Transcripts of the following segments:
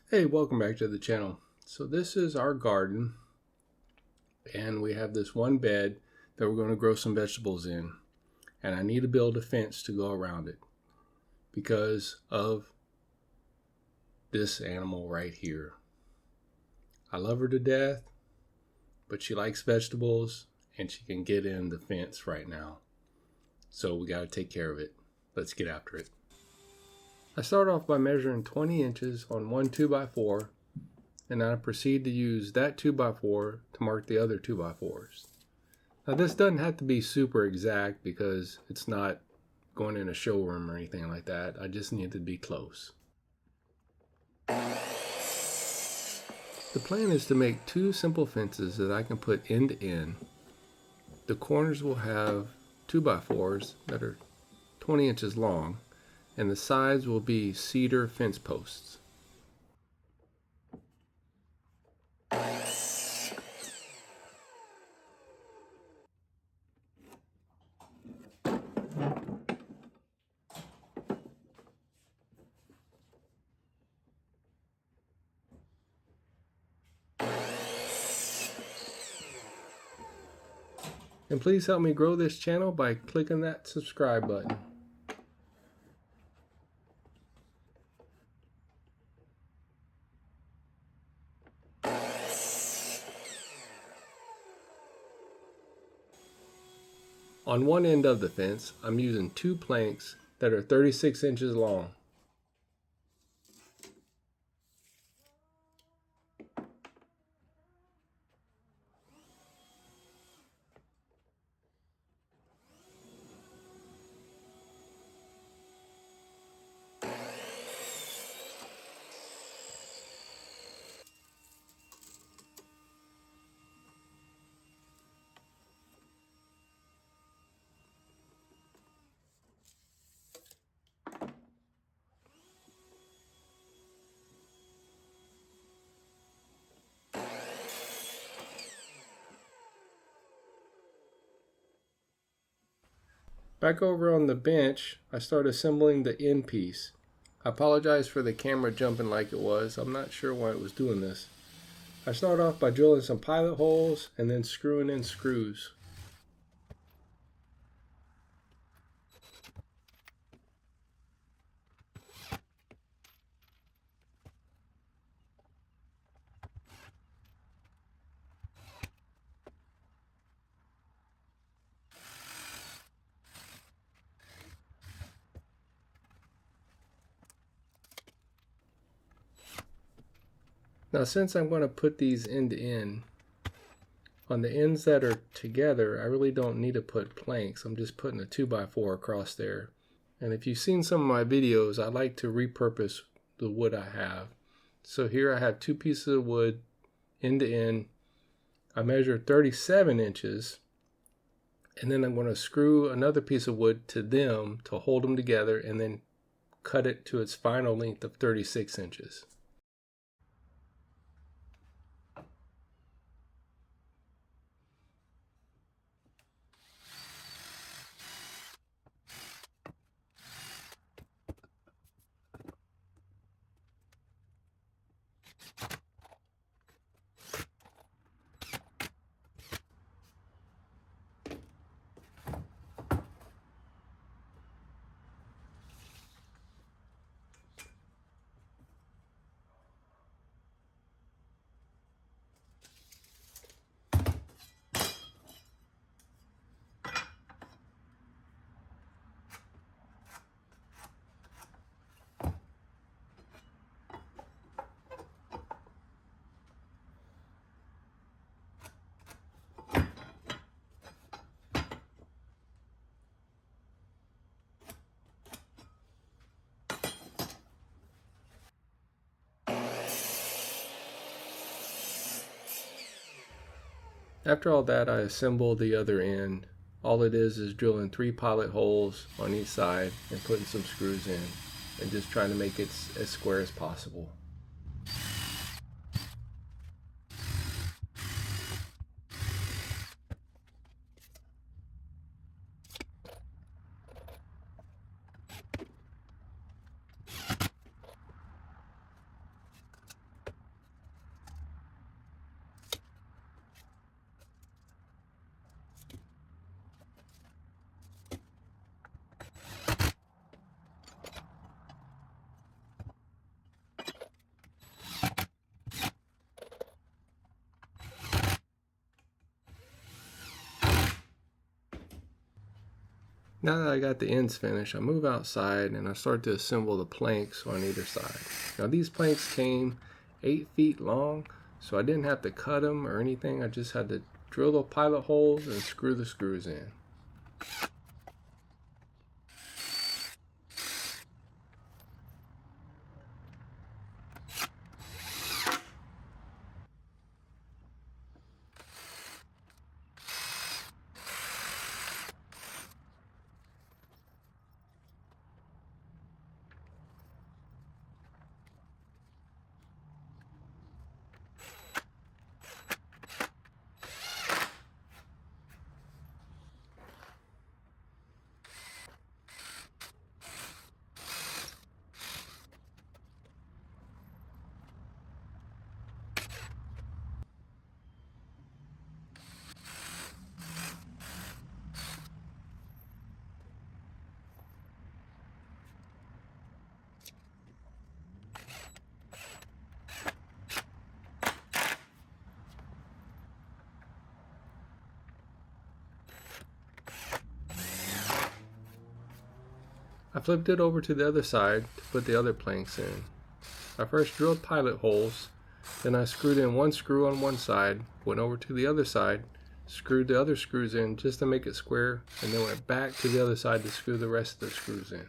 Hey, welcome back to the channel. So this is our garden, and we have this one bed that we're going to grow some vegetables in, and I need to build a fence to go around it because of this animal right here. I love her to death, but she likes vegetables and she can get in the fence right now, so we got to take care of it. Let's get after it. I start off by measuring 20 inches on one 2x4, and then I proceed to use that 2x4 to mark the other 2x4s. Now this doesn't have to be super exact because it's not going in a showroom or anything like that. I just need to be close. The plan is to make two simple fences that I can put end to end. The corners will have 2x4s that are 20 inches long, and the sides will be cedar fence posts. And please help me grow this channel by clicking that subscribe button. On one end of the fence, I'm using two planks that are 36 inches long. Back over on the bench, I start assembling the end piece. I apologize for the camera jumping like it was. I'm not sure why it was doing this. I start off by drilling some pilot holes and then screwing in screws. Now since I'm going to put these end to end, on the ends that are together, I really don't need to put planks. I'm just putting a 2x4 across there. And if you've seen some of my videos, I like to repurpose the wood I have. So here I have two pieces of wood end to end. I measured 37 inches, and then I'm going to screw another piece of wood to them to hold them together and then cut it to its final length of 36 inches. After all that, I assemble the other end. All it is drilling 3 pilot holes on each side and putting some screws in and just trying to make it as square as possible. Now that I got the ends finished, I move outside and I start to assemble the planks on either side. Now these planks came 8 feet long, so I didn't have to cut them or anything. I just had to drill the pilot holes and screw the screws in. I flipped it over to the other side to put the other planks in. I first drilled pilot holes, then I screwed in one screw on one side, went over to the other side, screwed the other screws in just to make it square, and then went back to the other side to screw the rest of the screws in.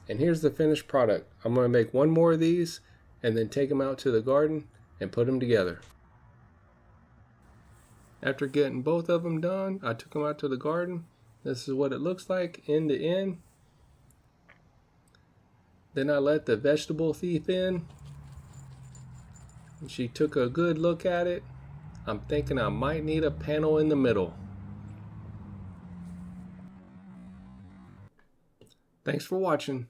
And here's the finished product. I'm going to make one more of these and then take them out to the garden and put them together. After getting both of them done, I took them out to the garden. This is what it looks like end to end. Then I let the vegetable thief in. And she took a good look at it. I'm thinking I might need a panel in the middle. Thanks for watching.